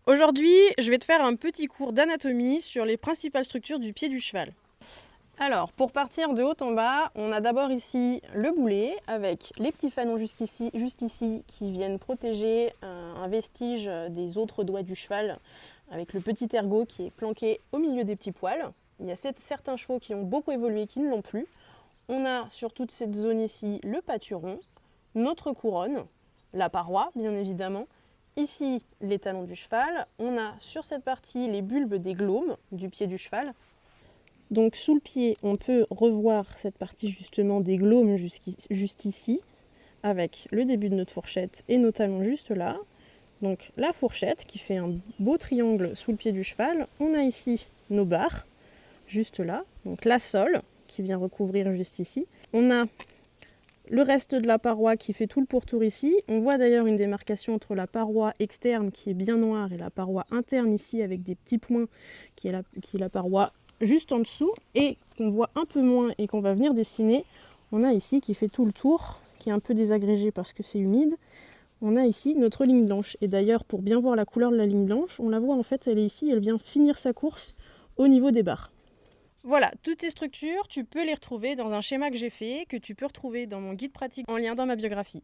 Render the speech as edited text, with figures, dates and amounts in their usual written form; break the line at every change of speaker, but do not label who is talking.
Aujourd'hui, je vais te faire un petit cours d'anatomie sur les principales structures du pied du cheval. Alors, pour partir de haut en bas, on a d'abord ici le boulet avec les petits fanons juste ici, qui viennent protéger un vestige des autres doigts du cheval avec le petit ergot qui est planqué au milieu des petits poils. Il y a certains chevaux qui ont beaucoup évolué qui ne l'ont plus. On a sur toute cette zone ici le pâturon, notre couronne, la paroi bien évidemment. Ici, les talons du cheval. On a sur cette partie les bulbes des glaumes du pied du cheval. Donc sous le pied, on peut revoir cette partie justement des glaumes juste ici, avec le début de notre fourchette et nos talons juste là. Donc la fourchette qui fait un beau triangle sous le pied du cheval. On a ici nos barres, juste là. Donc la sole qui vient recouvrir juste ici. On a le reste de la paroi qui fait tout le pourtour ici. On voit d'ailleurs une démarcation entre la paroi externe qui est bien noire et la paroi interne ici avec des petits points qui est la paroi juste en dessous et qu'on voit un peu moins et qu'on va venir dessiner. On a ici qui fait tout le tour, qui est un peu désagrégé parce que c'est humide. On a ici notre ligne blanche. Et d'ailleurs, pour bien voir la couleur de la ligne blanche, on la voit en fait, elle est ici, elle vient finir sa course au niveau des barres. Voilà, toutes ces structures, tu peux les retrouver dans un schéma que j'ai fait, que tu peux retrouver dans mon guide pratique en lien dans ma biographie.